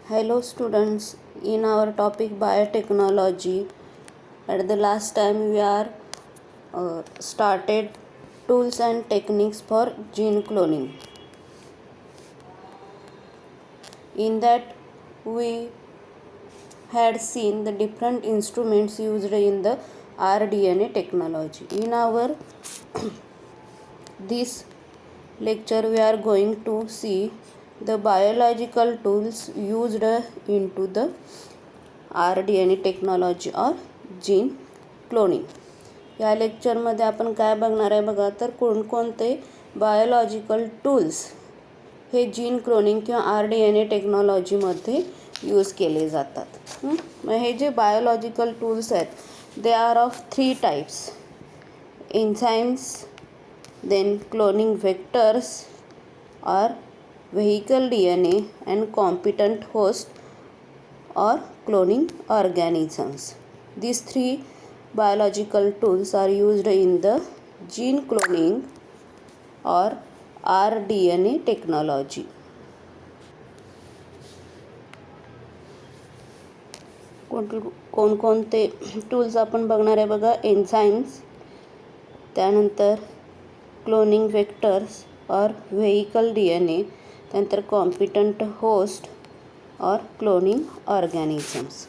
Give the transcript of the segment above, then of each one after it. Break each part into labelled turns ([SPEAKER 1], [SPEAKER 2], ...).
[SPEAKER 1] Hello students, in our topic biotechnology, at the last time we are started tools and techniques for gene cloning. In that we had seen the different instruments used in the rDNA technology. In our this lecture we are going to see the biological tools used into the rDNA technology और gene cloning. या लेक्चरमध्ये आपण काय बघणार आहे बघा, तर कोणकोणते बायोलॉजिकल टूल्स हे जीन क्लोनिंग किंवा rDNA टेक्नॉलॉजीमध्ये यूज केले जातात. मग हे जे बायोलॉजिकल टूल्स आहेत they are of 3 types: enzymes, then cloning vectors or vehicle DNA, and competent host or cloning organisms. These 3 biological tools are used in the gene cloning or rDNA technology. कोणकोणते tools आपण बघणार आहे बघा, enzymes, त्यानंतर cloning vectors और vehicle DNA, त्यानंतर competent host और cloning organisms.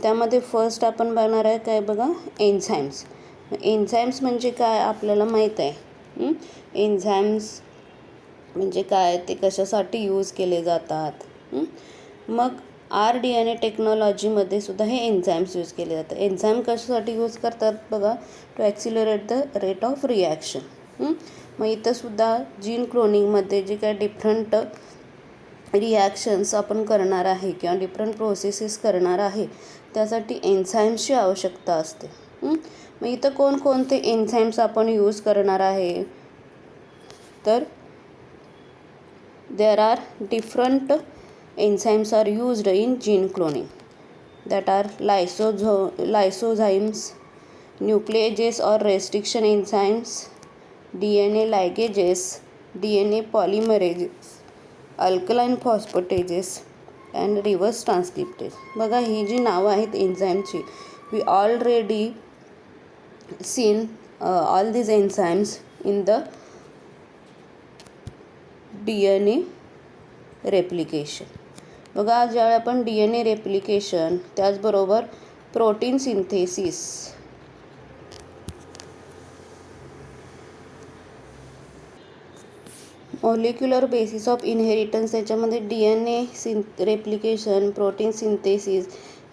[SPEAKER 1] त्यामध्ये फर्स्ट आपण बघणार आहे काय बघा, एन्झाइम्स. एन्झाइम्स म्हणजे काय आपल्याला माहीत आहे. एन्झाइम्स म्हणजे काय, ते कशासाठी यूज केले जातात. मग rDNA टेक्नॉलॉजीमध्ये सुद्धा हे एन्झाइम्स यूज केले जातात. एन्झाइम कशासाठी यूज करतात बघा, to accelerate the rate of reaction. मग इथं सुद्धा जीन क्लोनिंगमध्ये जे काय डिफरंट रिॲक्शन्स आपण करणार आहे किंवा डिफरंट प्रोसेसेस करणार आहे त्यासाठी एन्झाइम्सची आवश्यकता असते. मग इथं कोणकोणते एन्झाइम्स आपण यूज करणार आहे, तर there are different enzymes are used in gene cloning. That are lysozymes, nucleases or restriction enzymes, DNA ligases, DNA polymerases, alkaline phosphatases and reverse transcriptase. बघा ही जी नावं आहेत एन्झाइमची, we already seen all these enzymes in the DNA replication. बघा ज्यावेळी आपण DNA replication, त्याचबरोबर protein synthesis, molecular basis of inheritance, याच्यामध्ये DNA रेप्लिकेशन, प्रोटीन सिंथेसिस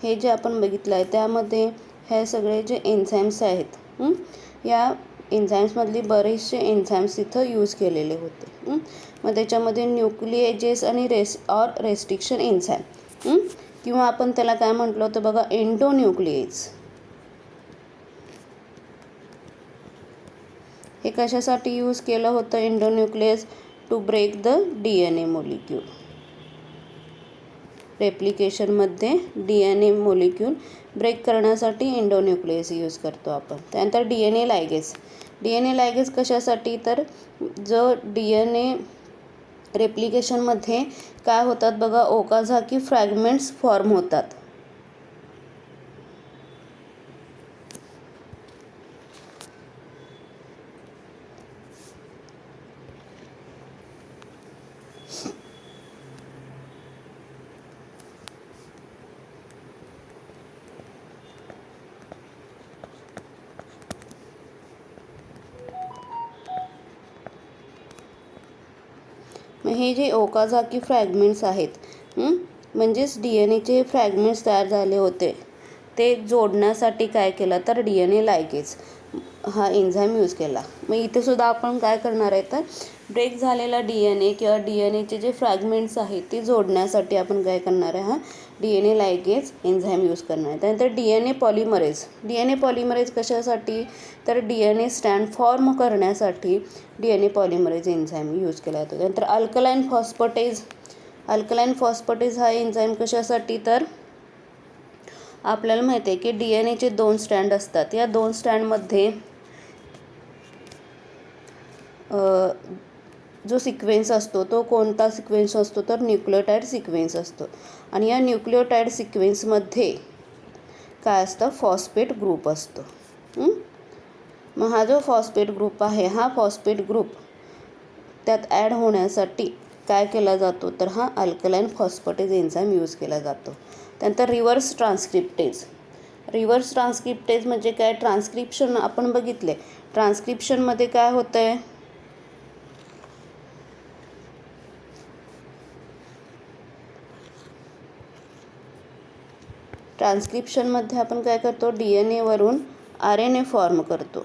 [SPEAKER 1] हे जे आपण बघितलं आहे त्यामध्ये हे सगळे जे एन्झाइम्स आहेत, या एन्झाइम्समधली बरेचसे एन्झाइम्स इथं यूज केलेले होते. मग त्याच्यामध्ये न्यूक्लिएजेस आणि रेस्ट्रिक्शन एन्झाइम, किंवा आपण त्याला काय म्हटलं होतं बघा, एंडोन्यूक्लिएज. हे कशासाठी यूज केलं होतं endonuclease, to break the DNA molecule. रेप्लिकेशनमध्ये DNA मोलिक्यूल ब्रेक करण्यासाठी एंडोन्यूक्लियस यूज करतो आपण. त्यानंतर DNA लायगेस कशासाठी, तर जो DNA रेप्लिकेशनमध्ये काय होतात बघा, ओकाझाकी फ्रॅगमेंट्स फॉर्म होतात. हे जे ओकाझाकी फ्रॅगमेंट्स आहेत, म्हणजेच DNAचे फ्रॅगमेंट्स तयार झाले होते ते जोडण्यासाठी काय केलं, तर DNA लायगेज हा एन्झाइम यूज केला. मग इथे सुद्धा आपण काय करणार आहे, तर ब्रेक झालेला DNA किंवा DNAचे जे फ्रॅगमेंट्स आहेत ते जोडण्यासाठी आपण काय करणार आहे, हा DNA लायगेज एन्झाइम यूज करणार आहे. त्यानंतर DNA पॉलिमरेज कशासाठी, तर DNA स्टँड फॉर्म करण्यासाठी DNA पॉलिमरेज एन्झाइम यूज केला जातो. त्यानंतर अल्कलाइन फॉस्फेटेज हा एन्झाइम कशासाठी, तर आपल्याला माहिती आहे की DNAचे 2 स्टँड असतात. या 2 स्टँडमध्ये जो सिक्वेन्स असतो तो कोणता सिक्वेन्स असतो तर न्यूक्लियोटाईड सिक्वेन्स असतो. आणि या न्यूक्लियोटाईड सिक्वेन्समध्ये काय असतं फॉस्फेट ग्रुप असतो. मग हा जो फॉस्फेट ग्रुप आहे हा फॉस्फेट ग्रुप त्यात ॲड होण्यासाठी काय केला जातो तर हा अल्कलाईन फॉस्फेटेज एन्झाईम यूज केला जातो. त्यानंतर रिव्हर्स ट्रान्सक्रिप्टेज. रिव्हर्स ट्रान्सक्रिप्टेज म्हणजे काय ट्रान्सक्रिप्शन आपण बघितले. ट्रान्सक्रिप्शनमध्ये काय होतं आहे ट्रान्सक्रिप्शनमध्ये आपण काय करतो DNA वरून RNA फॉर्म करतो.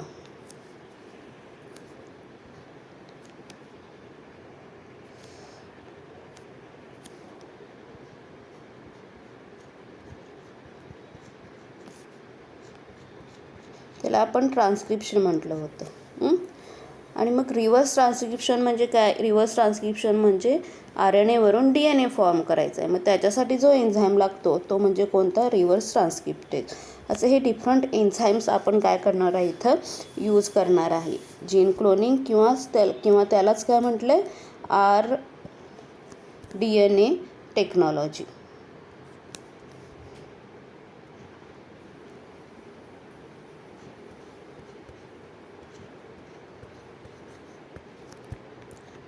[SPEAKER 1] त्याला आपण ट्रान्सक्रिप्शन म्हटलं होतं. आणि मग रिव्हर्स ट्रान्सक्रिप्शन म्हणजे काय रिव्हर्स ट्रान्सक्रिप्शन म्हणजे RNA वरून DNA फॉर्म करायचा आहे. मग त्याच्यासाठी जो एन्झाईम लागतो तो म्हणजे कोणता रिव्हर्स ट्रान्सक्रिप्टेज. असे हे डिफरंट एन्झाईम्स आपण काय करणार आहे इथं यूज करणार आहे. जीन क्लोनिंग किंवा त्यालाच काय म्हटलं आहे rDNA टेक्नॉलॉजी.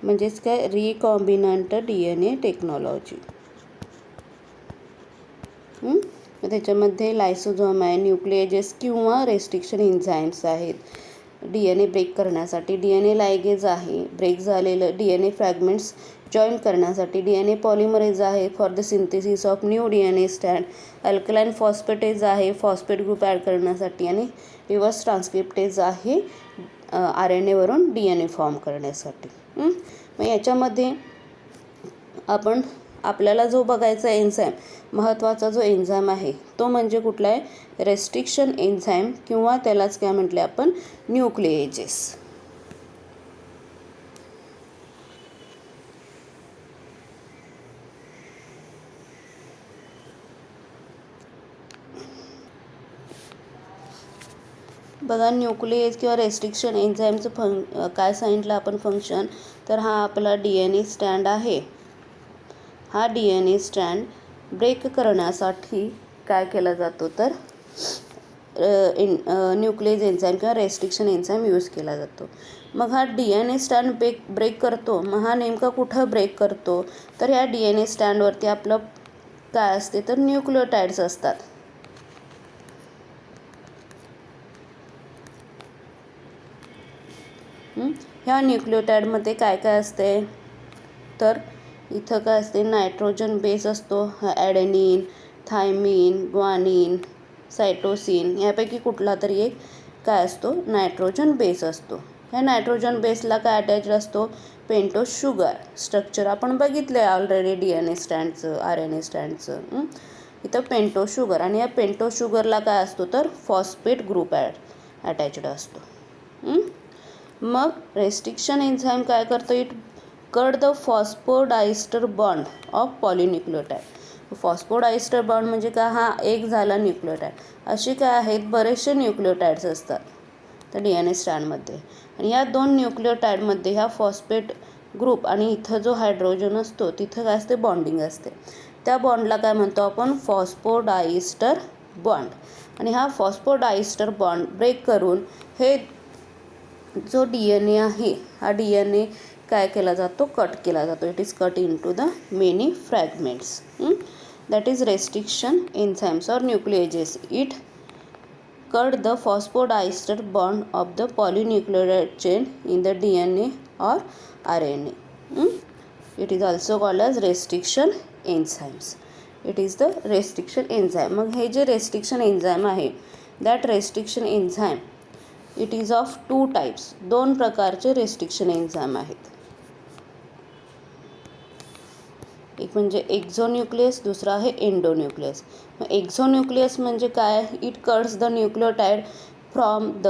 [SPEAKER 1] म्हणजेच काय रिकॉम्बिनंट DNA टेक्नॉलॉजी. त्याच्यामध्ये लायसोझोम आहे, न्यूक्लिएजेस किंवा रेस्ट्रिक्शन एन्झाईम्स आहेत DNA ब्रेक करण्यासाठी. DNA लायगेज आहे ब्रेक झालेलं DNA फ्रॅगमेंट्स जॉईन करण्यासाठी. DNA पॉलिमरेज आहे for the synthesis of new DNA stand. Alkaline phosphatase आहे फॉस्फेट ग्रुप ॲड करण्यासाठी. आणि रिव्हर्स ट्रान्सक्रिप्टेज आहे RNA वरून DNA फॉर्म करण्यासाठी. मग याच्यामध्ये आपल्याला जो बघायचा एन्झाईम महत्त्वाचा जो एन्झाईम आहे तो म्हणजे कुठला आहे रेस्ट्रिक्शन एन्झाईम किंवा त्यालाच काय म्हटले आपण न्यूक्लिएजेस. बघा न्यूक्लिएज किंवा रेस्ट्रिक्शन एन्झाईमचं काय सांगितलं आपण फंक्शन तर हा आपला DNA स्टँड आहे. हा DNA स्टँड ब्रेक करण्यासाठी काय केला जातो तर न्यूक्लिएज एन्झाईम किंवा रेस्ट्रिक्शन एन्झाईम यूज केला जातो. मग हा DNA स्टँड ब्रेक करतो. मग हा नेमका कुठं ब्रेक करतो तर ह्या DNA स्टँडवरती आपलं काय असते तर न्यूक्लियोटाईड्स असतात. ह्या न्यूक्लियोटाईडमध्ये काय काय असते तर इथं काय असते नायट्रोजन बेस असतो. ॲडेनिन, थायमिन, ग्वानिन, सायटोसिन यापैकी कुठला तरी एक काय असतो नायट्रोजन बेस असतो. ह्या नायट्रोजन बेसला काय अटॅच्ड असतो पेंटोज शुगर. स्ट्रक्चर आपण बघितलं आहे ऑलरेडी DNA स्टँडचं RNA स्टँडचं. इथं पेंटोज शुगर आणि या पेंटोज शुगरला काय असतो तर फॉस्फेट ग्रुप अटॅच्ड असतो. मग रेस्ट्रिक्शन एन्झाईम काय करतो it cut the phosphodiester bond of polynucleotide. Phosphodiester bond म्हणजे काय हा एक झाला न्यूक्लियोटाईड. अशी काय आहेत बरेचसे न्यूक्लियोटाईड्स असतात त्या DNA स्टँडमध्ये. आणि या दोन न्यूक्लियोटाईडमध्ये ह्या फॉस्फेट ग्रुप आणि इथं जो हायड्रोजन असतो तिथं काय असते बॉन्डिंग असते. त्या बॉन्डला काय म्हणतो आपण फॉस्फोडायस्टर बॉन्ड. आणि हा फॉस्फोडायस्टर बॉन्ड ब्रेक करून हे जो DNA आहे हा DNA काय केला जातो कट केला जातो. It is cut into the many fragments. That is restriction enzymes or nucleases. It cut the phosphodiester bond of the polynucleotide chain in the DNA or RNA. It is also called as restriction enzymes. It is the restriction enzyme. मग हे जे restriction enzyme आहे that restriction enzyme it is of two types. दोन प्रकारचे restriction enzyme आहेत. एक म्हणजे एक्झोन्यूक्लियस दुसरा आहे एंडोन्यूक्लियस. मग एक्झोन्यूक्लियस म्हणजे काय it cuts the nucleotide from the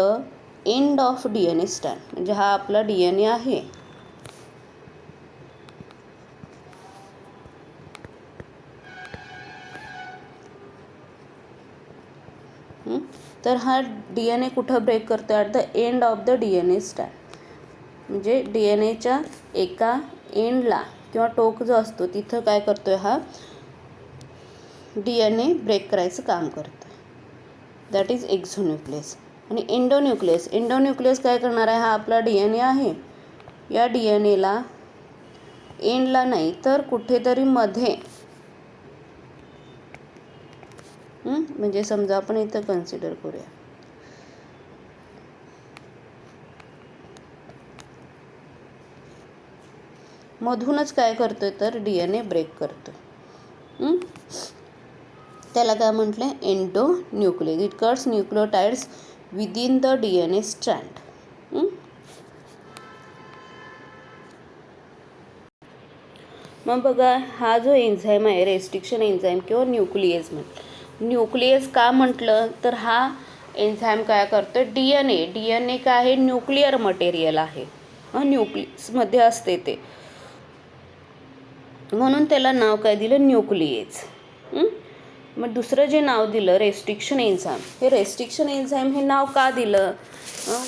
[SPEAKER 1] end of DNA stand. म्हणजे हा आपला DNA आहे तर हा DNA कुठं ब्रेक करतो at the end of the DNA stand. म्हणजे DNAच्या एका एंडला किंवा टोक जो असतो तिथं काय करतोय हा DNA ब्रेक करायचं काम करतो आहे, दॅट इज एक्झोन्यूक्लियस. आणि एंडोन्यूक्लियस काय करणार आहे, हा आपला DNA आहे. या DNAला एंडला नाही तर कुठेतरी मध्ये, म्हणजे समजा आपण इथं कन्सिडर करूया, मधूनच काय करतोय तर DNA ब्रेक करतोय. त्याला काय म्हटलं, endonuclease. It cuts nucleotides within the DNA strand. मग बघा, हा जो एन्झाईम आहे रेस्ट्रिक्शन एन्झाईम किंवा न्यूक्लियस का म्हटलं तर हा एन्झाईम काय करतो, DNA काय आहे, न्यूक्लिअर मटेरियल आहे, न्यूक्लियसमध्ये असते ते, म्हणून त्याला नाव काय दिलं, न्यूक्लियेज. मग दुसरं जे नाव दिलं रेस्ट्रिक्शन एन्झाईम, हे रेस्ट्रिक्शन एन्झाईम हे नाव का दिलं,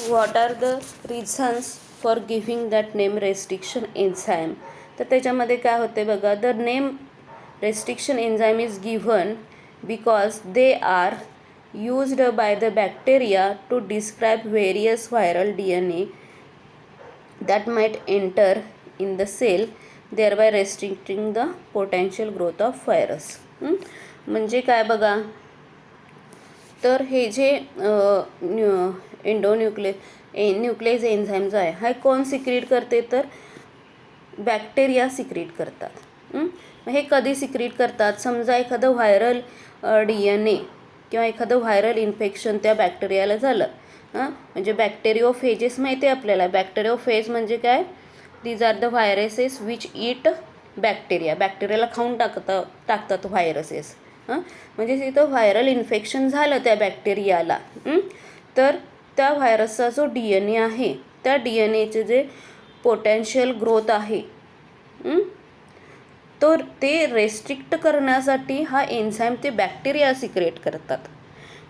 [SPEAKER 1] what are the reasons for giving that name restriction enzyme. तर त्याच्यामध्ये काय होते बघा, the name restriction enzyme is given because they are used by the bacteria to describe various viral DNA that might enter in the cell, thereby restricting the potential growth of virus. म्हणजे काय बघा, तर हे जे nucleus enzyme जो आहे हा कोण सिक्रीट करते, तर बॅक्टेरिया सिक्रीट करतात. हे कधी सिक्रीट करतात, समजा एखादं व्हायरल DNA किंवा एखादं व्हायरल इन्फेक्शन त्या बॅक्टेरियाला झालं, म्हणजे बॅक्टेरिओफेजेस माहिती आहे आपल्याला. बॅक्टेरिओफेज म्हणजे काय, these are the viruses which eat बॅक्टेरियाला खाऊन टाकतात व्हायरसेस. म्हणजे तिथं व्हायरल इन्फेक्शन झालं त्या बॅक्टेरियाला, तर त्या व्हायरसचा जो DNA आहे, त्या DNAचे जे पोटेन्शियल ग्रोथ आहे, तर ते रेस्ट्रिक्ट करण्यासाठी हा एन्झाईम ते बॅक्टेरिया सिक्रेट करतात,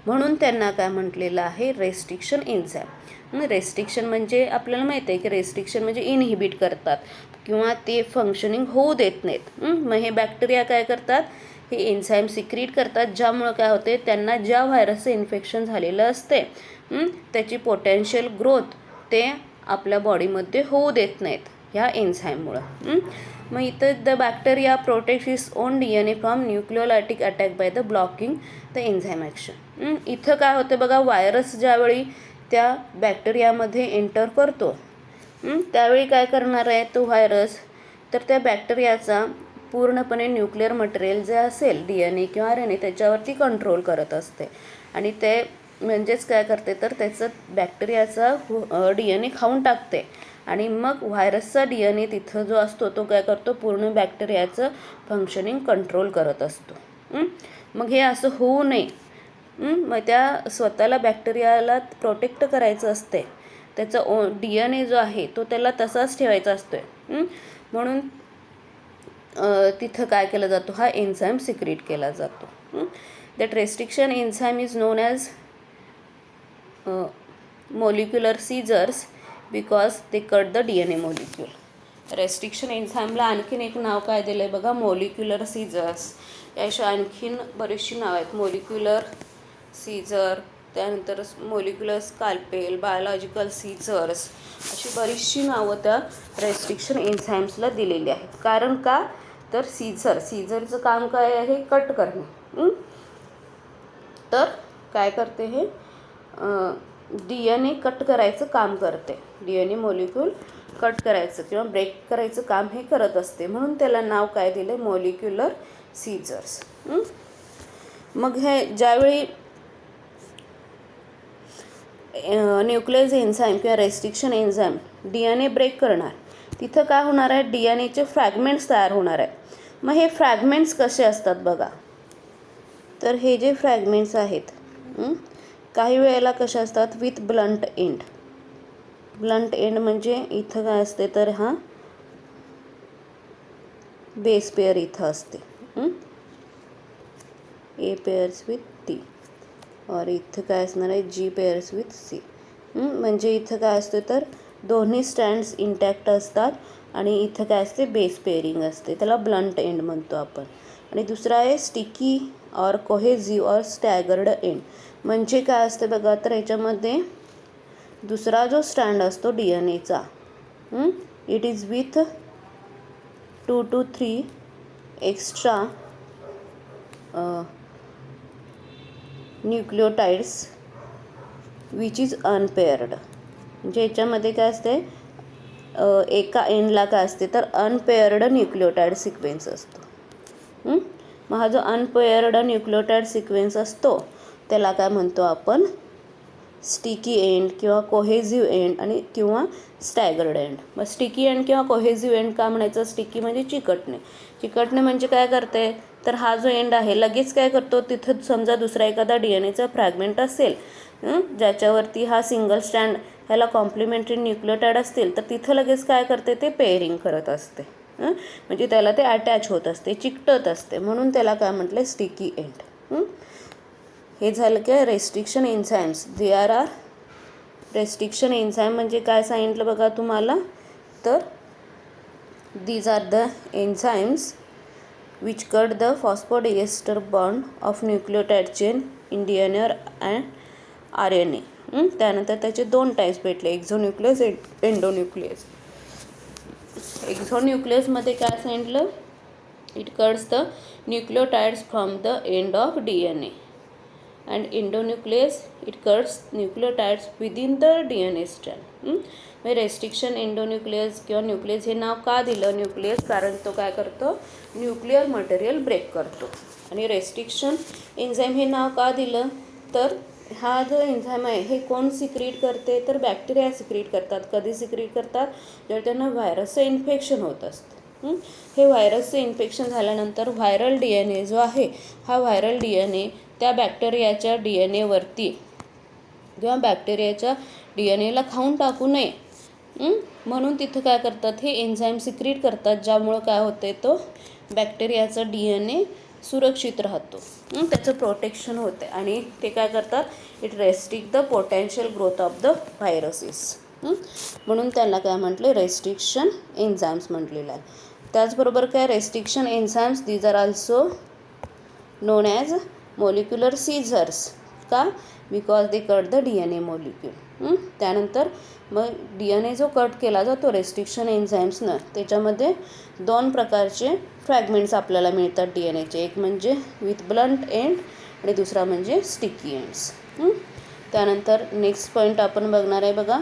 [SPEAKER 1] म्हणून त्यांना काय म्हटलेलं आहे, रेस्ट्रिक्शन एन्झाईम. रेस्ट्रिक्शन म्हणजे आपल्याला माहीत आहे की रेस्ट्रिक्शन म्हणजे इनहिबिट करतात किंवा ते फंक्शनिंग होऊ देत नाहीत. मग हे बॅक्टेरिया काय करतात, हे एन्झाईम सिक्रीट करतात, ज्यामुळं काय होते, त्यांना ज्या व्हायरसचं इन्फेक्शन झालेलं असते त्याची पोटेन्शियल ग्रोथ ते आपल्या बॉडीमध्ये होऊ देत नाहीत ह्या एन्झाईममुळं. मग इथं the bacteria protect its own DNA from nucleolytic attack by the blocking the enzyme action. इथं काय होतं बघा, व्हायरस ज्यावेळी त्या बॅक्टेरियामध्ये एंटर करतो, त्यावेळी काय करणार आहे तो व्हायरस, तर त्या बॅक्टेरियाचा पूर्णपणे न्यूक्लिअर मटेरियल जे असेल DNA किंवा RNA त्याच्यावरती कंट्रोल करत असते, आणि ते म्हणजेच काय करते, तर त्याचं बॅक्टेरियाचा DNA खाऊन टाकते, आणि मग व्हायरसचा DNA तिथं जो असतो तो काय करतो, पूर्ण बॅक्टेरियाचं फंक्शनिंग कंट्रोल करत असतो. मग हे असं होऊ नये, मग त्या स्वतःला बॅक्टेरियाला प्रोटेक्ट करायचं असते, त्याचा DNA जो आहे तो त्याला तसाच ठेवायचा असतो आहे, म्हणून तिथं काय केलं जातो, हा एन्झाईम सिक्रीट केला जातो. That restriction enzyme is known as molecular scissors because they cut the DNA molecule. Restriction एन्झाईमला आणखीन एक नाव काय दिलं आहे बघा, मोलिक्युलर सीजर्स. याशिवाय आणखीन बरीचशी नावं आहेत, मोलिक्युलर सीजर, त्यानंतर मोलिक्युलर स्काल्पेल, बायोलॉजिकल सीजर्स, अशी बरीचशी नावं त्या रेस्ट्रिक्शन एन्झाईम्सला दिलेली आहेत. कारण का, तर सीझरचं काम काय आहे, कट करणे. तर काय करते, हे DNA कट करायचं काम करते, DNA मोलिक्यूल कट करायचं किंवा ब्रेक करायचं काम हे करत असते, म्हणून त्याला नाव काय दिले, मोलिक्युलर सीजर्स. मग हे ज्यावेळी न्यूक्लियस एन्झाईम किंवा रेस्ट्रिक्शन एन्झाईम DNA ब्रेक करणार, तिथं काय होणार आहे, DNAचे फ्रॅगमेंट्स तयार होणार आहे. मग हे फ्रॅगमेंट्स कसे असतात बघा, तर हे जे फ्रॅगमेंट्स आहेत काही वेळेला कसे असतात, with blunt end. Blunt end म्हणजे इथं काय असते, तर हा बेस पेअर इथं असते, A पेअर्स विथ T, और इथं काय असणार आहे, G पेअर्स विथ C. म्हणजे इथं काय असतं, तर दोन्ही स्टँड्स इंटॅक्ट असतात आणि इथं काय असते बेस पेअरिंग असते, त्याला ब्लंट एंड म्हणतो आपण. आणि दुसरा आहे sticky or cohesive or staggered end. म्हणजे काय असते बघा, तर ह्याच्यामध्ये दुसरा जो स्टँड असतो DNA चा, it is with 2 to 3 extra nucleotides which is unpaired. म्हणजे याच्यामध्ये काय असते, एका एंडला काय असते तर अनपेअर्ड न्यूक्लिओटाइड सिक्वेन्स असतो. मग हा जो अनपेअर्ड न्यूक्लिओटाइड सिक्वेन्स असतो त्याला काय म्हणतो आपण, स्टिकी एंड किंवा कोहेसिव्ह एंड आणि किंवा स्टॅगर्ड एंड. मग स्टिकी एंड किंवा कोहेसिव्ह एंड का म्हणायचं, स्टिकी म्हणजे चिकटणे म्हणजे काय करते तर हा जो एंड आहे लगेच काय करतो, तिथं समजा दुसरा एखादा DNA फ्रॅगमेंट असेल ज्याच्यावरती हा सिंगल स्टँड ह्याला कॉम्प्लिमेंटरी न्यूक्लिओटाइड असतील, तर तिथं लगेच काय करते ते पेअरिंग करत असते. म्हणजे त्याला ते अटॅच होत असते, चिकटत असते, म्हणून त्याला काय म्हटलं स्टिकी एंड. हे झालं काय restriction enzymes. There are restriction enzyme म्हणजे काय सांगितलं बघा तुम्हाला, तर these are the enzymes which cut the phosphodiester bond of nucleotide chain in DNA and RNA. त्यानंतर त्याचे दोन टाईप्स भेटले, एक्झोन्यूक्लियस एंडोन्यूक्लियस. एक्झोन्यूक्लियसमध्ये काय सांगितलं, it cuts the nucleotides from the end of DNA. And endonuclease it cuts nucleotides within the DNA strand. म्हणजे restriction endonuclease किंवा nuclease हे नाव का दिलं न्यूक्लियस, कारण तो काय करतो न्यूक्लिअर मटेरियल ब्रेक करतो. आणि रेस्ट्रिक्शन एन्झाईम हे नाव का दिलं, तर हा जो एन्झाईम आहे हे कोण सिक्रीट करते, तर बॅक्टेरिया सिक्रीट करतात. कधी सिक्रीट करतात, जर त्यांना व्हायरसचं इन्फेक्शन होत असतं. हे व्हायरसचं इन्फेक्शन झाल्यानंतर व्हायरल DNA जो आहे, हा व्हायरल DNA त्या बॅक्टेरियाच्या DNAवरती किंवा बॅक्टेरियाच्या DNAला खाऊन टाकू नये म्हणून तिथं काय करतात, हे एन्झाईम सिक्रीट करतात, ज्यामुळं काय होते तो बॅक्टेरियाचा DNA सुरक्षित राहतो, त्याचं प्रोटेक्शन होते. आणि ते काय करतात, it restrict the potential growth of the viruses. म्हणून त्याला काय म्हटले रेस्ट्रिक्शन एन्झाईम्स म्हटलेलं आहे. त्याचबरोबर काय restriction enzymes these are also known as molecular scissors. का, because they cut the DNA molecule. त्यानंतर मग DNA जो कट केला जातो रेस्ट्रिक्शन एन्झाईम्सनं, त्याच्यामध्ये दोन प्रकारचे फ्रॅगमेंट्स आपल्याला मिळतात DNAचे. एक म्हणजे विथ ब्लंट एंड आणि दुसरा म्हणजे स्टिकी एंड्स. त्यानंतर नेक्स्ट पॉईंट आपण बघणार आहे बघा,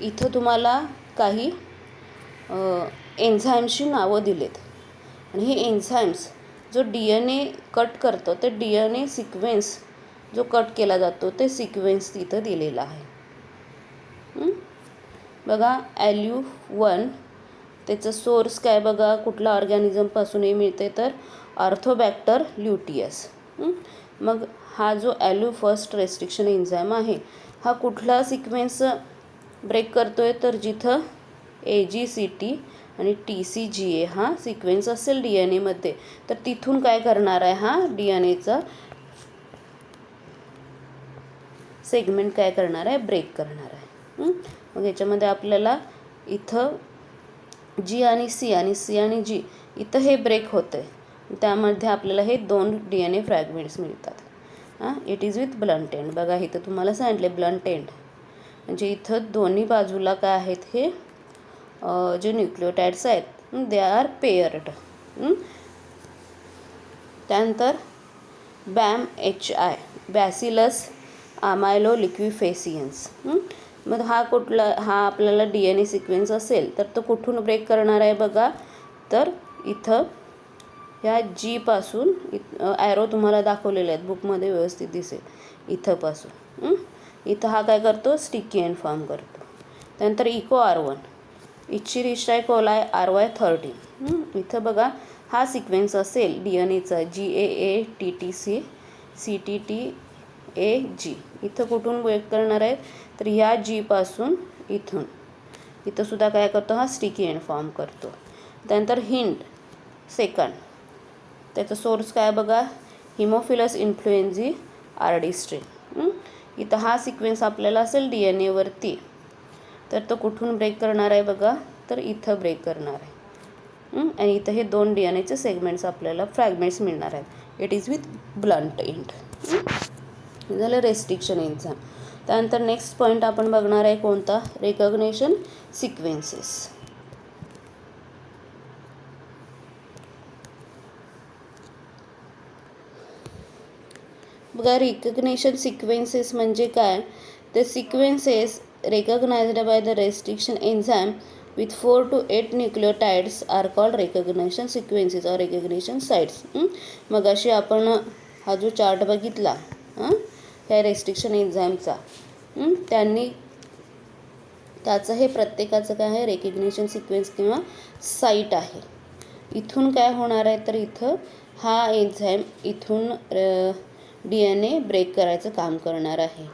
[SPEAKER 1] इथं तुम्हाला काही एन्झाईम्सची नावं दिलेत. आणि हे एन्झाईम्स जो DNA कट करतो ते DNA सिक्वेन्स जो कट केला जातो ते सिक्वेन्स तिथं दिलेला आहे. बघा LU1 त्याचं सोर्स काय बघा, कुठल्या ऑर्गॅनिझमपासून हे मिळते तर ऑर्थोबॅक्टर ल्युटियस. मग हा जो LU1 रेस्ट्रिक्शन एन्झाईम आहे हा कुठला सिक्वेन्स ब्रेक करतोय, तर जिथं AGCT आणि TCGA हा सिक्वेन्स असेल DNAमध्ये, तर तिथून काय करणार आहे, हा DNAचा सेगमेंट काय करणार आहे, ब्रेक करणार आहे. मग याच्यामध्ये आपल्याला इथं G आणि C आणि C आणि G इथं हे ब्रेक होतं आहे, त्यामध्ये आपल्याला हे दोन DNA फ्रॅगमेंट्स मिळतात. It is with blunt end. बघा इथं तुम्हाला सांगितले ब्लंट एंड म्हणजे इथं दोन्ही बाजूला काय आहेत, हे जे न्यूक्लिओटाइड्स आहेत दे आर पेअर्ड. त्यानंतर BAMHI बॅसिलस अमायलो लिक्विफेसियन्स. मग हा आपल्याला DNA सिक्वेन्स असेल तर तो कुठून ब्रेक करणार आहे बघा, तर इथं ह्या G पासून ॲरो तुम्हाला दाखवलेले आहेत बुकमध्ये व्यवस्थित दिसेल, इथंपासून इथं हा काय करतो स्टिकी एंड फॉर्म करतो. त्यानंतर इको R1 इचीरिस्टाय कोलाय RY13. इथं बघा हा सिक्वेन्स असेल DNAचा GAATTC CTTAG. इथं कुठून ब्रेक करणार आहे, तर ह्या G पासून इथं सुद्धा काय करतो, हा स्टिकी एंड फॉर्म करतो. त्यानंतर हिंट सेकंड त्याचा सोर्स काय बघा, हिमोफिलस इन्फ्लुएन्झी RD स्ट्रेन. इथं हा सिक्वेन्स आपल्याला असेल DNA वरती, तर तो कुठून ब्रेक करणार आहे बघा, तर इथं ब्रेक करणार आहे. आणि इथं हे 2 DNAचे सेगमेंट्स आपल्याला फ्रॅगमेंट्स मिळणार आहेत. It is with blunt end. झालं रेस्ट्रिक्शन एन्झाइम. त्यानंतर नेक्स्ट पॉईंट आपण बघणार आहे कोणता, रिकॉग्निशन सिक्वेन्सेस. बघा रिकग्निशन सिक्वेन्सेस म्हणजे काय, the sequences recognized by the restriction enzyme with 4 to 8 nucleotides are called recognition sequences or recognition sites. मग अशी आपण हा जो चार्ट बघितला ह्या रेस्ट्रिक्शन एन्झाईमचा, त्यांनी त्याचं हे प्रत्येकाचं काय आहे रेकग्निशन सिक्वेन्स किंवा साईट आहे. इथून काय होणार आहे तर इथं हा एन्झाईम इथून DNA ब्रेक करायचं काम करणार आहे.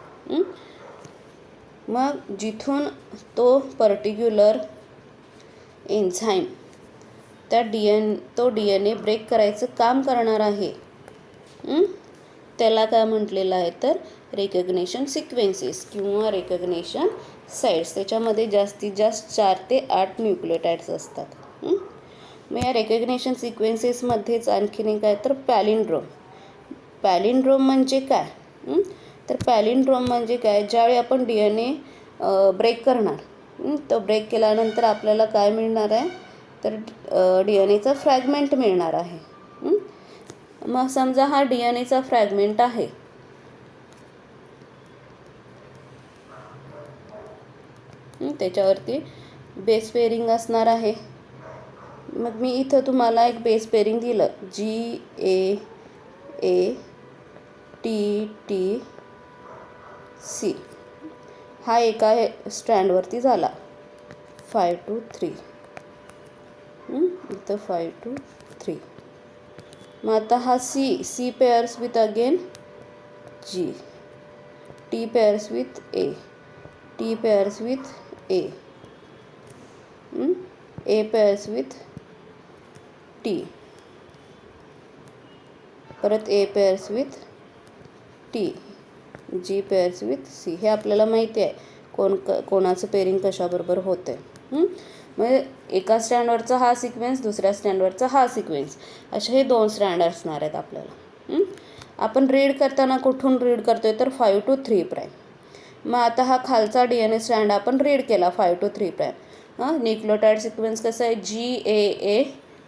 [SPEAKER 1] मग जिथून तो पर्टिक्युलर एन्झाईम तो DNA ब्रेक करायचं काम करणार आहे, त्याला काय म्हटलेलं आहे तर रिकग्निशन सिक्वेन्सेस किंवा रिकग्निशन साईट्स. त्याच्यामध्ये जास्तीत जास्त 4 ते 8 न्यूक्लियोटाइड्स असतात. मग या रिकग्निशन सिक्वेन्सेसमध्येच आणखीन काय तर पॅलिंड्रोम. पॅलिंड्रोम म्हणजे काय, तर पॅलिंड्रोम म्हणजे काय, ज्यावेळी आपण DNA ब्रेक करणार, तो ब्रेक केल्यानंतर आपल्याला काय मिळणार आहे तर DNAचा फ्रॅगमेंट मिळणार आहे. मग समजा हा DNAचा फ्रॅगमेंट आहे, त्याच्यावरती बेस पेअरिंग असणार आहे. मग मी इथं तुम्हाला एक बेस पेअरिंग दिलं GAATTC. हा एका स्ट्रँडवरती झाला 5 to 3, इथं 5 to 3. मग आता हा C pairs with again G, T pairs with A, T pairs with A, A pairs with T, परत A pairs with T, G pairs with C. हे आपल्याला माहिती आहे कोणाचं पेअरिंग कशाबरोबर होतं आहे. म्हणजे एका स्टँडवरचा हा सिक्वेन्स, दुसऱ्या स्टँडवरचा हा सिक्वेन्स, असे हे 2 स्टँड असणार आहेत आपल्याला. आपण रीड करताना कुठून रीड करतोय तर 5 to 3 प्राईम. मग आता हा खालचा DNA स्टँड आपण रीड केला 5 to 3 प्राईम. न्यूक्लियोटाइड सिक्वेन्स कसं आहे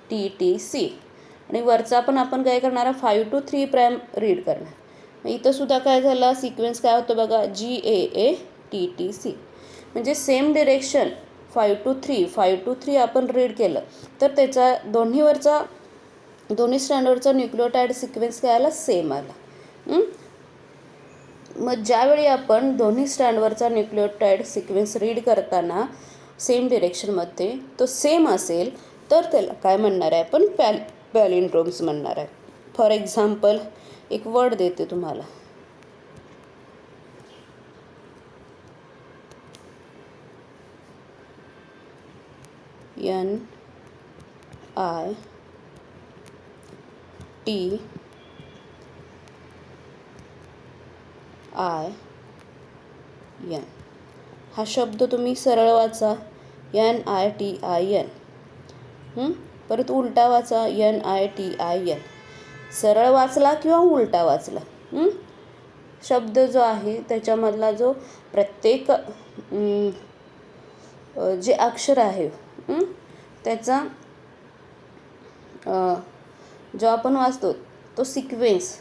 [SPEAKER 1] GAATTC, आणि वरचा पण आपण काय करणार 5 to 3 प्राईम रीड करणार. मग इथं सुद्धा काय झालं सिक्वेन्स काय होतं बघा GAATTC, म्हणजे सेम डिरेक्शन 5 to 3 आपण रीड केलं तर त्याचा दोन्ही स्टँडवरचा न्यूक्लियोटाइड सिक्वेन्स काय आला सेम आला. मग ज्यावेळी आपण दोन्ही स्टँडवरचा न्यूक्लियोटाइड सिक्वेन्स रीड करताना सेम डिरेक्शनमध्ये तो सेम असेल तर त्याला काय म्हणणार आहे आपण पॅलिंड्रोम्स म्हणणार आहे. फॉर एक्झाम्पल एक वर्ड देते तुम्हाला, NITIN. हा शब्द तुम्ही सरळ वाचा NITIN, परत उलटा वाचा NITIN. सरळ वाचला किंवा उलटा वाचला, शब्द जो आहे त्याच्यामधला जो प्रत्येक जे अक्षर आहे त्याचा जो आपण वाचतो तो सिक्वेन्स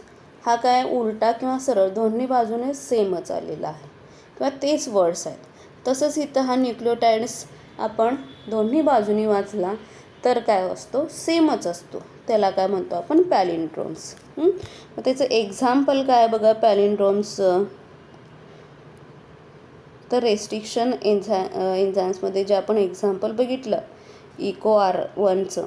[SPEAKER 1] हा काय उलटा किंवा सरळ दोन्ही बाजूने सेमच आलेला आहे किंवा तेच वर्ड्स आहेत. तसंच इथं हा न्यूक्लियोटाइड्स आपण दोन्ही बाजूनी वाचला तर काय असतो सेमच असतो, त्याला काय म्हणतो आपण पॅलिंड्रोम्स. मग त्याचं एक्झाम्पल काय बघा पॅलिंड्रोम्सचं, तर रेस्ट्रिक्शन एन्झाईम्समध्ये जे आपण एक्झाम्पल बघितलं EcoR1चं,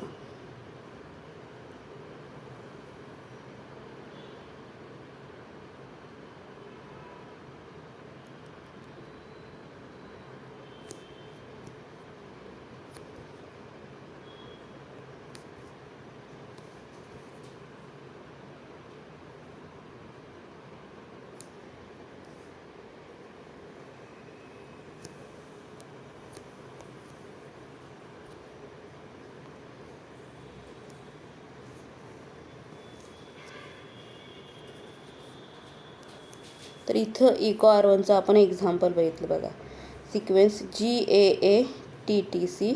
[SPEAKER 1] तर इथं EcoR1चं आपण एक्झाम्पल बघितलं बघा. सिक्वेन्स GAATTC,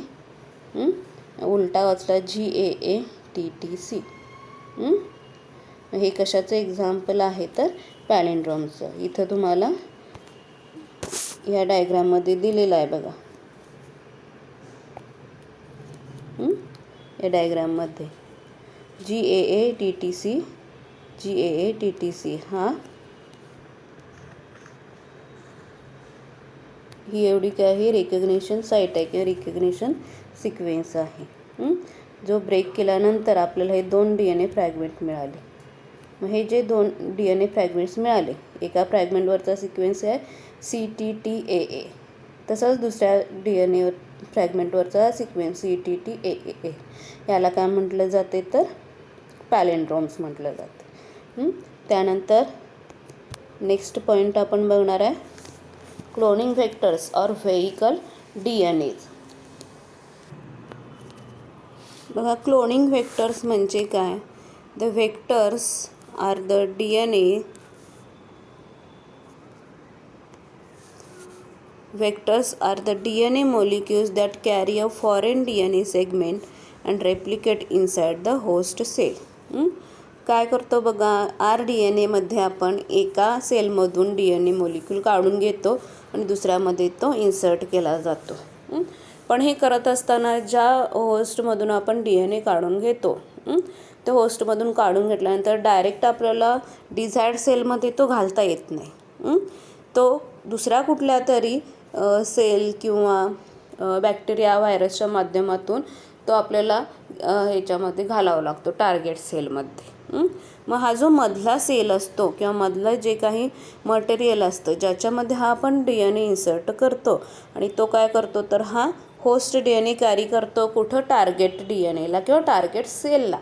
[SPEAKER 1] उलटा वाचला GAATTC. हे कशाचं एक्झाम्पल आहे तर पॅलिंड्रोमचं. इथं तुम्हाला ह्या डायग्राममध्ये दिलेलं आहे बघा. या डायग्राममध्ये GAATTC ही एवढी काय आहे रिकग्निशन साईट आहे किंवा रिकग्निशन सिक्वेन्स आहे. जो ब्रेक केल्यानंतर आपल्याला हे 2 DNA फ्रॅगमेंट मिळाले. मग हे जे 2 DNA फ्रॅगमेंट्स मिळाले, एका फ्रॅगमेंटवरचा सिक्वेन्स आहे CTTAA, तसंच दुसऱ्या DNA फ्रॅगमेंटवरचा सिक्वेन्स CTTAA. याला काय म्हटलं जाते तर पॅलिंड्रोम्स म्हटलं जातं. त्यानंतर नेक्स्ट पॉईंट आपण बघणार आहे क्लोनिंग व्हेक्टर्स और व्हेइकल DNAs. बघा, क्लोनिंग व्हेक्टर्स म्हणजे काय? The vectors are the DNA Vectors are the DNA molecules that carry a foreign DNA segment and replicate inside the host cell. काय करतो बघा, RDNAमध्ये आपण एका सेलमधून DNA मॉलिक्यूल काढून घेतो आणि दुसऱ्यामध्ये तो इन्सर्ट केला जातो. पण हे करत असताना ज्या होस्टमधून आपण DNA काढून घेतो, त्या होस्टमधून काढून घेतल्यानंतर डायरेक्ट आपल्याला डिझायर्ड सेलमध्ये तो घालता येत नाही. तो दुसऱ्या कुठल्या तरी सेल किंवा बॅक्टेरिया व्हायरसच्या माध्यमातून तो आपल्याला ह्याच्यामध्ये घालावा लागतो, टार्गेट सेलमध्ये. मग हा जो मधला सेल असतो किंवा मधलं जे काही मटेरियल असतं ज्याच्यामध्ये हा आपण DNA इन्सर्ट करतो आणि तो काय करतो तर हा होस्ट DNA कॅरी करतो कुठं, टार्गेट DNAला किंवा टार्गेट सेलला.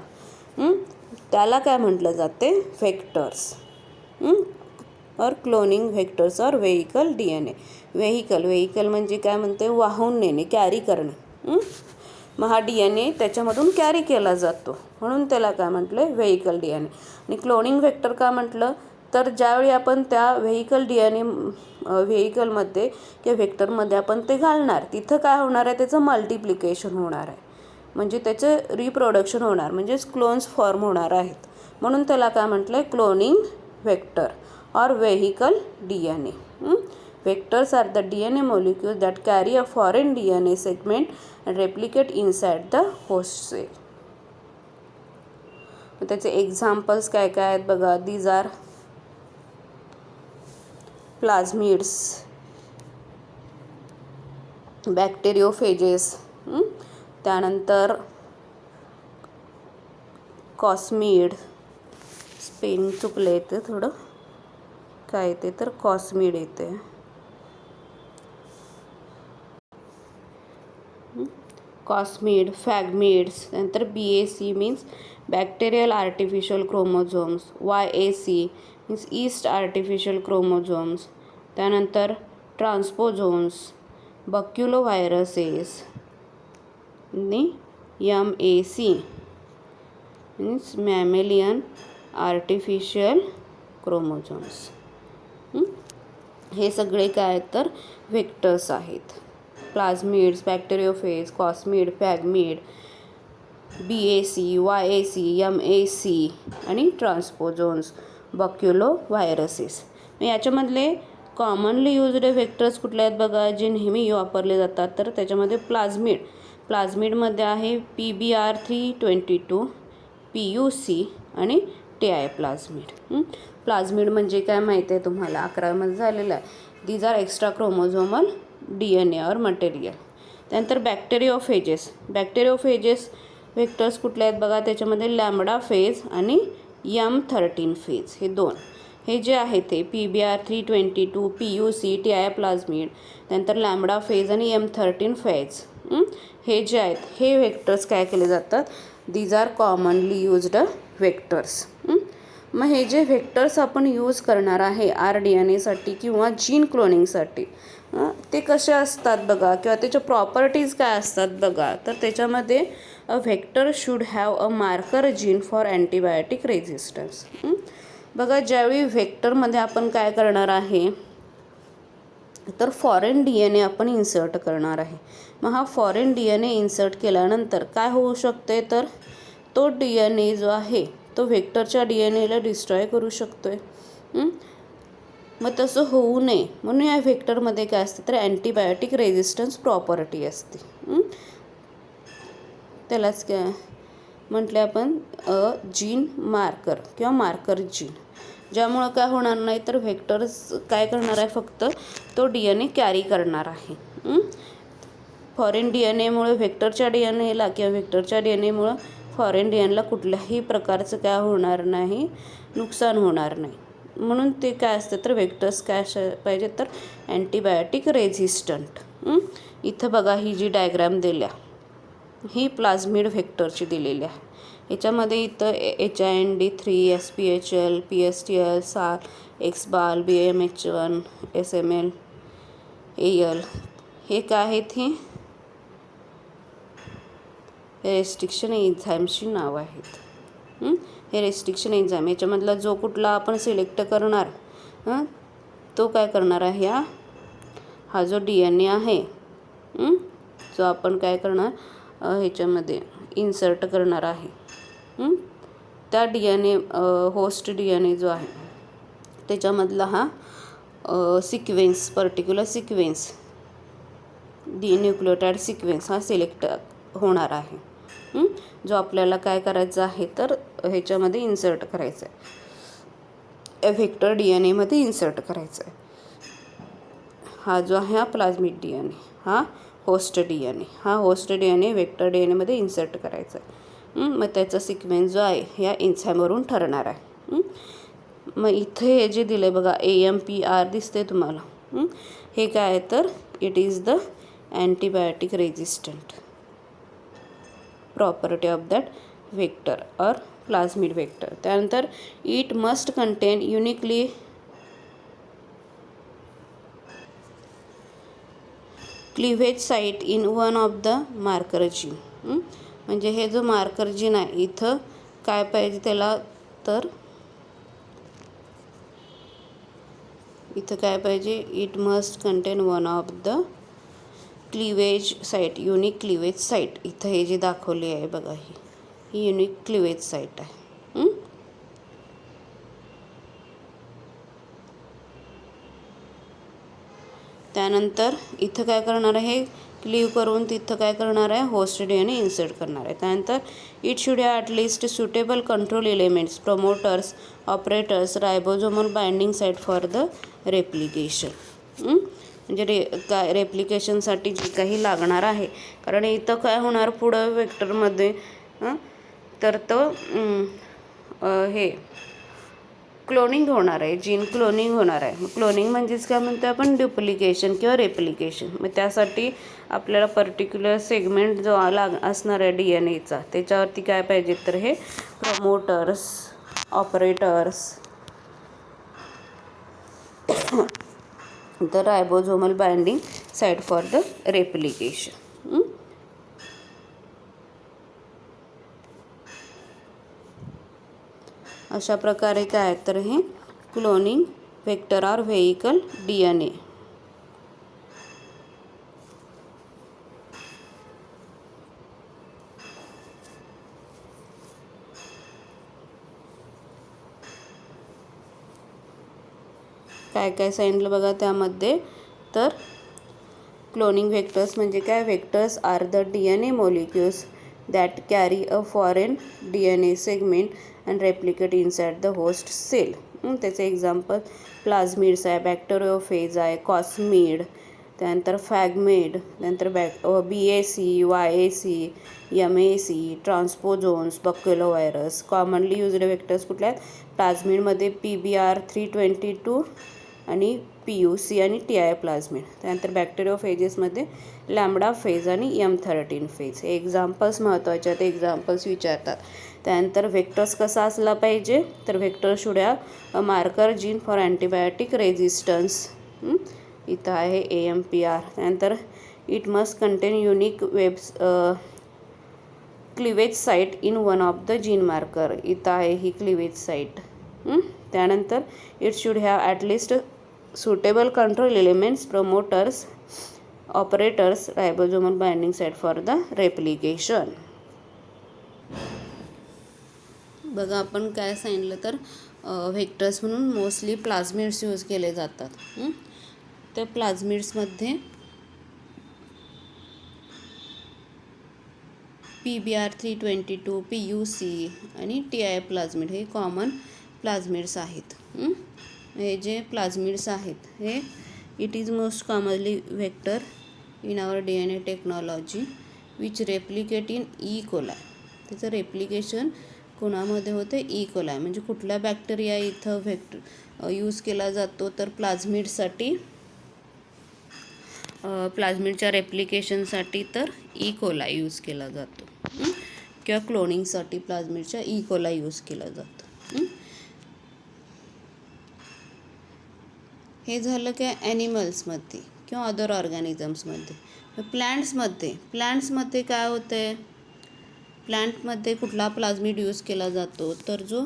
[SPEAKER 1] त्याला काय म्हटलं जाते, व्हेक्टर्स और क्लोनिंग व्हेक्टर्स और व्हेइकल DNA. व्हेइकल म्हणजे काय म्हणते, वाहून नेणे, कॅरी करणे. मग हा DNA त्याच्यामधून कॅरी केला जातो म्हणून त्याला काय म्हटलं, व्हेइकल DNA. आणि क्लोनिंग व्हेक्टर का म्हटलं तर ज्यावेळी आपण त्या व्हेइकलमध्ये किंवा व्हेक्टरमध्ये आपण ते घालणार, तिथं काय होणार आहे, त्याचं मल्टिप्लिकेशन होणार आहे, म्हणजे त्याचं रिप्रोडक्शन होणार, म्हणजेच क्लोन्स फॉर्म होणार आहेत. म्हणून त्याला काय म्हटलं, cloning vector or vehicle DNA. Vectors are the DNA molecules that carry a foreign DNA segment and replicate inside the host cell. त्याचे एक्झाम्पल्स काय काय आहेत बघा. these are plasmids, bacteriophages, त्यानंतर कॉस्मिड, स्पेलिंग चुकलं येतं थोडं, काय येते तर कॉस्मिड येते. कॉस्मिड, फॅगमिड्स, नंतर BAC means bacterial artificial chromosomes, YAC means yeast artificial chromosomes, त्यानंतर ट्रान्सपोझोम्स, बक्युलो व्हायरसेस आणि MAC means mammalian artificial chromosomes. हे सगळे काय तर व्हेक्टर्स आहेत. प्लाझमिड्स, बॅक्टेरियोफेज, कॉस्मिड, फॅगमिड, BAC, YAC, MAC आणि ट्रान्सपोझोन्स, बक्युलो व्हायरसेस. याच्यामधले कॉमनली युज्ड व्हेक्टर्स कुठले आहेत बघा, जे नेहमी वापरले जातात, तर त्याच्यामध्ये प्लाझमिडमध्ये आहे PBr322, PUC आणि TI प्लाझमिड. प्लाझमिड म्हणजे काय माहिती आहे तुम्हाला, 11मध्ये झालेलं आहे. These are extra chromosomal DNA और मटेरियल. त्यानंतर बॅक्टेरियोफेजेस व्हेक्टर्स कुठले आहेत बघा, त्याच्यामध्ये लॅम्बडा फेज आणि M13 फेज, हे दोन. हे जे आहे ते PBr322, PUC, TI प्लाझमिड, त्यानंतर लॅम्बडा फेज आणि M13 फेज, हे जे आहेत हे व्हेक्टर्स काय केले जातात, these are commonly used vectors. मग हे जे व्हेक्टर्स आपण यूज करणार आहे RDNAसाठी किंवा जीन क्लोनिंगसाठी, ते कसे असतात बघा किंवा त्याच्या प्रॉपर्टीज काय असतात बघा. तर त्याच्यामध्ये a vector should have a marker gene for antibiotic resistance. बघा, ज्यावेळी व्हेक्टरमध्ये आपण काय करणार आहे तर फॉरेन DNA आपण इन्सर्ट करणार आहे. मग हा फॉरेन DNA इन्सर्ट केल्यानंतर काय होऊ शकते तर तो DNA जो आहे तो व्हेक्टरच्या DNAला डिस्ट्रॉय करू शकतोय. मग तसं होऊ नये म्हणून या व्हेक्टरमध्ये काय असते तर अँटीबायोटिक रेझिस्टन्स प्रॉपर्टी असते. त्यालाच काय म्हटले आपण जीन मार्कर किंवा मार्कर जीन, ज्यामुळं काय होणार नाही तर व्हेक्टर्स काय करणार आहे फक्त तो DNA कॅरी करणार आहे. फॉरेन DNAमुळे व्हेक्टरच्या DNAला किंवा व्हेक्टरच्या DNAमुळं फॉरेन DNAला कुठल्याही प्रकारचं काय होणार नाही, नुकसान होणार नाही. म्हणून ते काय असतं तर व्हेक्टर्स काय पाहिजे तर अँटीबायोटिक रेझिस्टंट. इथं बघा ही जी डायग्राम दिल्या ही प्लाझ्मिड व्हेक्टरची दिलेली आहे. याच्यामध्ये इथं HIND 3 SPHL PSTL SAR XBAL BMH1 SML AL हे काय आहेत, हे रेस्ट्रिक्शन एन्झाईमची नावं आहेत. हे रेस्ट्रिक्शन एन्झाईम याच्यामधला जो कुठला आपण सिलेक्ट करणार तो काय करणार आहे, हा जो DNA आहे जो आपण काय करणार ह्याच्यामध्ये इन्सर्ट करणार आहे, त्या DNA होस्ट DNA जो आहे त्याच्यामधला हा sequence, particular sequence nucleotide sequence हा सिलेक्ट होणार आहे, जो आपल्याला काय करायचा आहे तर ह्याच्यामध्ये इन्सर्ट करायचा आहे, व्हेक्टर DNAमध्ये इन्सर्ट करायचा आहे. हा जो आहे हा प्लाझ्मिड DNA, हा होस्ट DNA, हा होस्ट DNA व्हेक्टर DNAमध्ये इन्सर्ट करायचा आहे. मग त्याचा सिक्वेन्स जो आहे ह्या एन्झाईमवरून ठरणार आहे. मग इथे हे जे दिलं आहे बघा AMPR दिसते तुम्हाला, हे काय आहे तर it is the antibiotic resistant property of that vector or plasmid vector. त्यानंतर it must contain uniquely cleavage site in one of the marker gene. म्हणजे हे जो मार्कर जीन आहे इथं काय पाहिजे त्याला तर इथं काय पाहिजे, it must contain one of the cleavage site, unique cleavage site. इथं हे जे दाखवले आहे बघा ही युनिक क्लिव्हेज साईट आहे. त्यानंतर इथं काय करणार आहे, क्लीव करून तिथं काय करणार आहे होस्ट DNA इन्सर्ट करणार आहे. त्यानंतर it should have at least suitable control elements, promoters, operators, ribosomal binding site for the replication. म्हणजे रेप्लिकेशनसाठी जे काही लागणार आहे, कारण इथं काय होणार पुढं व्हेक्टरमध्ये तर तो हे क्लोनिंग होणार आहे, जीन क्लोनिंग होणार आहे. क्लोनिंग म्हणजेच काय म्हणतो आपण डुप्लिकेशन किंवा रेप्लिकेशन. मग त्यासाठी आपल्याला पर्टिक्युलर सेगमेंट जो असणार आहे DNAचा त्याच्यावरती काय पाहिजे तर हे promoters, operators, the ribosomal binding site for the replication. अशा प्रकारे काय तर हे cloning vector or vehicle DNA. काय काय सांगितलं बघा त्यामध्ये तर क्लोनिंग व्हेक्टर्स म्हणजे काय, vectors are the DNA molecules that carry a foreign DNA segment and replicate inside the host cell. त्याचे एक्झाम्पल प्लाझ्मिड्स आहे, बॅक्टेरियोफेज आहे, कॉस्मिड, त्यानंतर फॅगमिड, त्यानंतर BAC, YAC, MAC, transposons, baculovirus. Commonly used vectors कुठले आहेत प्लाझ्मिडमध्ये PBR 322 आणि PUC आणि TI प्लाझ्मिड. त्यानंतर बॅक्टेरियोफेजेसमध्ये लॅम्बडा फेज आणि M13 फेज. हे एक्झाम्पल्स महत्त्वाचे आहेत, एक्झाम्पल्स विचारतात. त्यानंतर व्हेक्टर्स कसा असला पाहिजे तर vector should have a marker gene for antibiotic resistance. इथं आहे AMPR. त्यानंतर it must contain unique cleavage site in one of the gene marker. इथं आहे ही क्लिव्हेज साईट. त्यानंतर it should have at least suitable control elements, promoters, operators, ribosomal binding site for the replication. बघा आपण काय सांगितलं तर व्हेक्टर्स म्हणून मोस्टली प्लाझमिड्स यूज केले जातात. त्या प्लाझमिड्समध्ये PBr322, PUC आणि TI प्लाझमिड हे कॉमन प्लाझमिड्स आहेत. हे जे प्लाझमिड्स आहेत हे it is most commonly vector in our DNA technology which replicate in E coli. त्याचं रेप्लिकेशन कोणामध्ये होते? E coli. म्हणजे कुठला बॅक्टेरिया इथं व्हेक्टर यूज केला जातो तर प्लाझमिडसाठी, प्लाझमिडच्या रेप्लिकेशनसाठी तर ई कोलाय यूज केला जातो किंवा क्लोनिंगसाठी प्लाझमिडच्या ई कोलाय यूज केला जातो. हे झालं काय ॲनिमल्समध्ये किंवा अदर ऑर्गॅनिझम्समध्ये. प्लांट्समध्ये काय होतं आहे? प्लांटमध्ये कुठला प्लाझमिड यूज केला जातो तर जो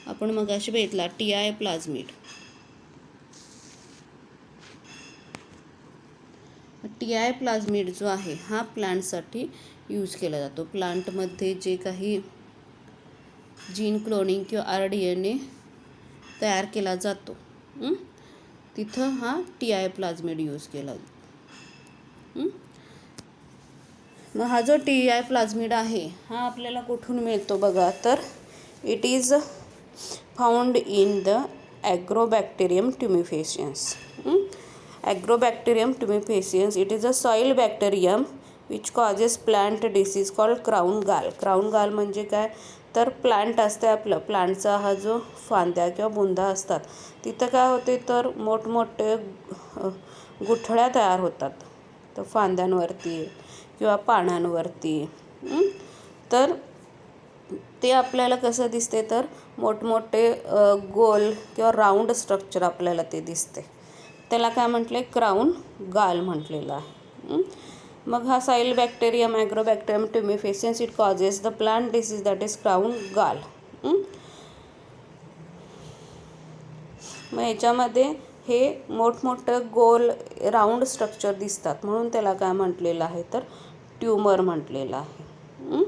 [SPEAKER 1] आपण मगाशी बघितला TI प्लाझमिड. TI प्लाझमिड जो आहे हा प्लांटसाठी यूज केला जातो. प्लांटमध्ये जे काही जीन क्लोनिंग किंवा RDNA तयार केला जातो तिथं हा TI प्लाझमिड यूज केला जातो. मग हा जो TI प्लाझमिड आहे हा आपल्याला कुठून मिळतो बघा तर it is found in the Agrobacterium tumefaciens. Agrobacterium tumefaciens it is a soil bacterium which causes plant disease called crown gall. Crown gall म्हणजे काय तर प्लांट असते आपलं, प्लांटचा हा जो फांद्या किंवा बुंदा असतात तिथं काय होते तर मोठमोठे गुठळ्या तयार होतात तर फांद्यांवरती किंवा पानांवरती. तर ते आपल्याला कसं दिसते तर मोठमोठे गोल किंवा राऊंड स्ट्रक्चर आपल्याला ते दिसते. त्याला काय म्हटले? क्राऊन गाल म्हटलेलं आहे. मग हा soil bacterium Agrobacterium tumefaciens it causes the plant disease that is crown gall. मग याच्यामध्ये हे मोठमोठं गोल राऊंड स्ट्रक्चर दिसतात म्हणून त्याला काय म्हटलेलं आहे तर ट्यूमर म्हटलेलं आहे.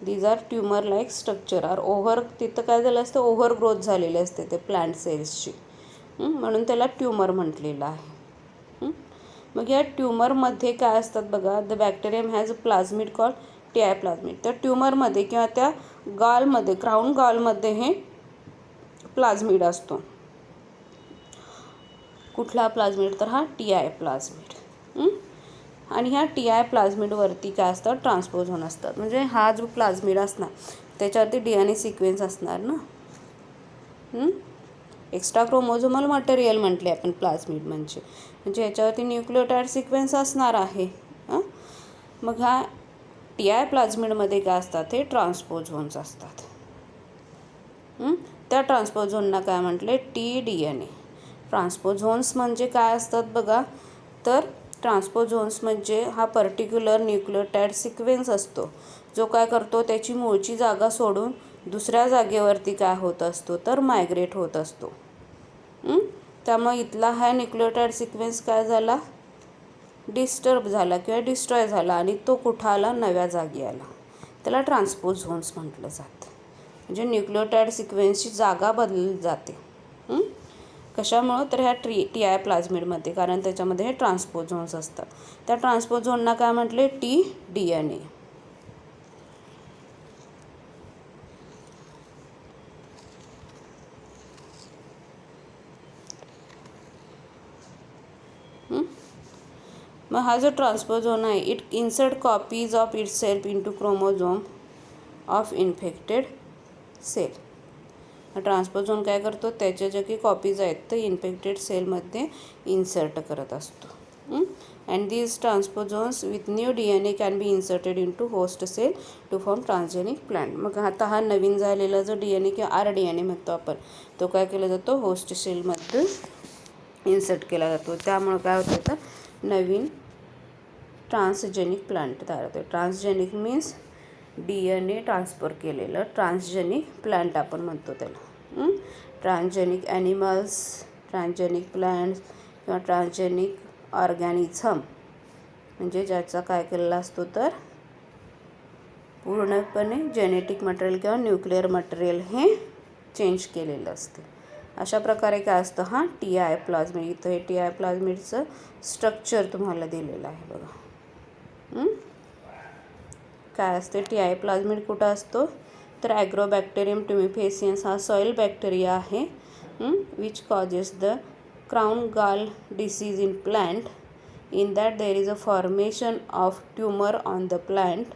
[SPEAKER 1] These are tumour like structure are over, तिथं काय झालं असतं ओव्हर ग्रोथ झालेली असते ते प्लांट सेल्सची म्हणून त्याला ट्यूमर म्हटलेलं आहे. मग या ट्यूमरमध्ये काय असतात बघा, the bacterium has a plasmid called TI plasmid. त्या ट्यूमरमध्ये किंवा त्या गालमध्ये, क्राऊन गालमध्ये हे प्लाझमिड असतो. कुठला प्लाझमिड तर हा TI प्लाझमिड. आणि ह्या TI प्लाझमिडवरती काय असतं ट्रान्सपोझोन असतात. म्हणजे हा जो प्लाझमिड असणार त्याच्यावरती DNA सिक्वेन्स असणार ना. एक्स्ट्रा क्रोमोझोमल मटेरियल म्हटले आपण प्लाझमिड म्हणजे याच्यावरती न्यूक्लियोटाइड सिक्वेन्स असणार आहे. मग हा TI प्लाझमिडमध्ये काय असतात हे ट्रान्सपोझोन्स असतात. त्या ट्रान्सपोझोनला काय म्हटले? tDNA. ट्रान्सपोझोन्स म्हणजे काय असतात बघा तर ट्रान्सपोझोन्स म्हणजे हा पर्टिक्युलर न्यूक्लियोटाइड सिक्वेन्स असतो जो काय करतो त्याची मूळची जागा सोडून दुसऱ्या जागेवरती काय होत असतो तर मायग्रेट होत असतो. त्यामुळे इथला हा न्यूक्लियोटाइड सिक्वेन्स काय झाला? डिस्टर्ब झाला किंवा डिस्ट्रॉय झाला आणि तो कुठं आला? नव्या जागी आला. त्याला ट्रान्सपोझोन्स म्हटलं जातं. म्हणजे न्यूक्लियोटाइड सिक्वेन्सची जागा बदलली जाते. कशामुळं तर ह्या TI प्लाझमिडमध्ये, कारण त्याच्यामध्ये हे ट्रान्सपोझोन्स असतात. त्या ट्रान्सपोझोनला काय म्हटले? tDNA. मग हा जो ट्रान्सपोझोन आहे it insert copies of itself into chromosome of infected cell. Transposon काय करतो त्याच्या ज्या काही कॉपीज आहेत ते इन्फेक्टेड सेलमध्ये इन्सर्ट करत असतो. And these transposons with new DNA can be inserted into host cell to form transgenic plant. मग आता हा नवीन झालेला जो DNA किंवा RDNA म्हणतो आपण तो काय केला जातो? होस्ट सेलमध्ये इन्सर्ट केला जातो. त्यामुळे काय होतं तर नवीन ट्रान्सजेनिक प्लांट तयार होतो. ट्रान्सजेनिक मीन्स DNA ट्रान्सफर केलेलं ट्रान्सजेनिक प्लांट आपण म्हणतो त्याला. ट्रान्सजेनिक ॲनिमल्स, ट्रान्सजेनिक प्लांट्स किंवा ट्रान्सजेनिक ऑर्गॅनिझम म्हणजे ज्याचा काय केलेला असतो तर पूर्णपणे जेनेटिक मटेरियल किंवा न्यूक्लिअर मटेरियल हे चेंज केलेलं असते. अशा प्रकारे काय असतं हा TI प्लाझ्मिड. इथं हे TI प्लाझ्मिडचं स्ट्रक्चर तुम्हाला दिलेलं आहे बघा. काय असते TI प्लाझ्मिड कुठं असतो तर ॲग्रोबॅक्टेरियम ट्युमिफेसियन्स हा सॉईल बॅक्टेरिया आहे which causes the crown gall disease in plant. In that there is a formation of tumor on the plant,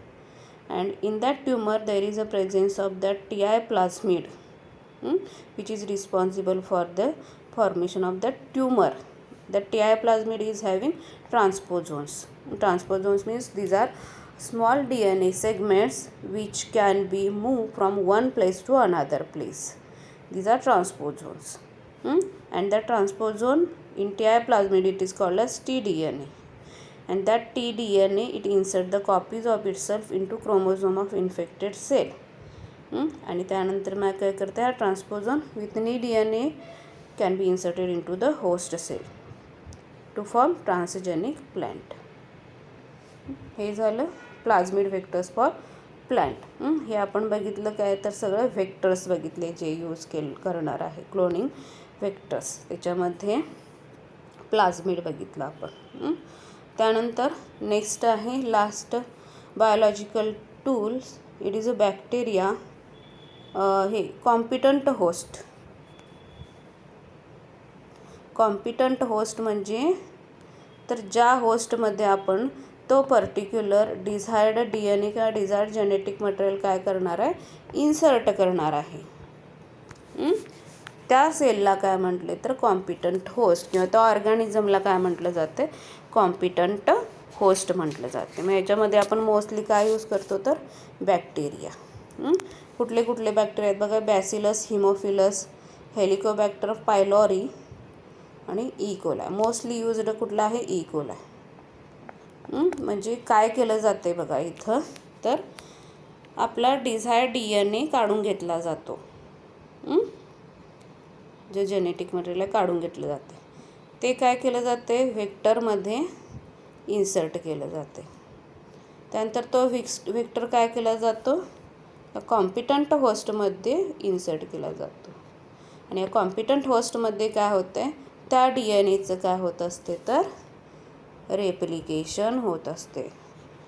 [SPEAKER 1] and in that tumor there is a presence of that TI plasmid which is responsible for the formation of that tumor. The TI plasmid is having transposons. Transposons means these are small DNA segments which can be moved from one place to another place. These are transposons. And that transposon in TI plasmid it is called as tDNA. And that tDNA it insert the copies of itself into chromosome of infected cell. आणि त्यानंतर मग काय करते हा ट्रान्सपोझन with नी DNA can be inserted into the host cell to form transgenic plant. हे झालं प्लाझ्मिड vectors for plant. हे आपण बघितलं काय तर सगळं व्हेक्टर्स बघितले जे यूज करणार आहे क्लोनिंग व्हेक्टर्स. त्याच्यामध्ये प्लाझ्मिड बघितलं आपण. त्यानंतर नेक्स्ट आहे last biological tools. It is a bacteria. हे कॉम्पिटंट होस्ट. कॉम्पिटंट होस्ट म्हणजे तर ज्या होस्टमध्ये आपण तो पर्टिक्युलर डिझायर्ड DNA किंवा डिझायर्ड जेनेटिक मटेरियल काय करणार आहे इन्सर्ट करणार आहे. त्या सेलला काय म्हटले तर कॉम्पिटंट होस्ट किंवा त्या ऑर्गॅनिझमला काय म्हटलं जाते कॉम्पिटंट होस्ट म्हटलं जाते. मग याच्यामध्ये आपण मोस्टली काय यूज करतो तर बॅक्टेरिया. कुठले कुठले बॅक्टेरिया आहेत बघा बॅसिलस, हिमोफिलस, हेलिकोबॅक्टर पायलॉरी आणि ई कोलाय. मोस्टली यूज्ड कुठला आहे ई कोलाय. म्हणजे काय केलं जाते बघा इथं तर आपला डिझायर्ड DNA काढून घेतला जातो. जे जेनेटिक मटेरियल काढून घेतलं जाते ते काय केलं जाते व्हेक्टरमध्ये इन्सर्ट केलं जाते. त्यानंतर तो व्हेक्टर काय केला जातो कॉम्पिटंट होस्टमध्ये इन्सर्ट केला जातो. आणि या कॉम्पिटंट होस्टमध्ये काय होतं त्या DNAचं काय होत असते तर रेप्लिकेशन होत असते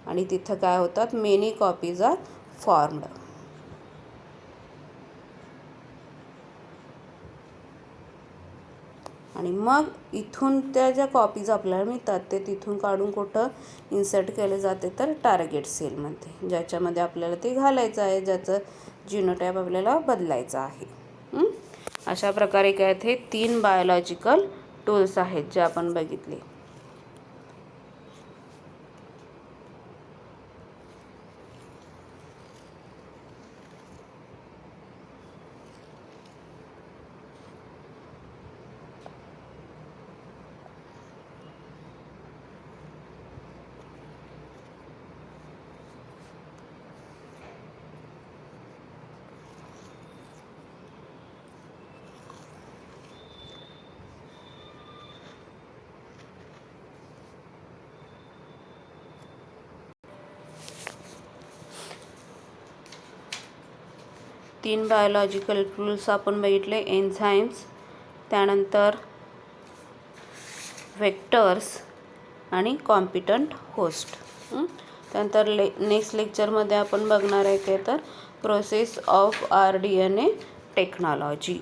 [SPEAKER 1] आणि तिथं काय होतात मेनी कॉपीज आर फॉर्म्ड. आणि मग इथून त्या ज्या कॉपीज आपल्याला मिळतात ते तिथून काढून कुठं इन्सर्ट केले जाते तर टार्गेट सेलमध्ये ज्याच्यामध्ये आपल्याला ते घालायचं आहे ज्याचं जिनोटाईप आपल्याला बदलायचं आहे. अशा प्रकारे काय ते 3 बायोलॉजिकल टूल्स आहेत जे आपण बघितले. तीन बायोलॉजिकल टूल्स आपण बघितले एन्झाईम्स, त्यानंतर व्हेक्टर्स आणि कॉम्पिटंट होस्ट. त्यानंतर नेक्स्ट लेक्चरमध्ये आपण बघणार आहे काय तर प्रोसेस ऑफ RDNA टेक्नॉलॉजी.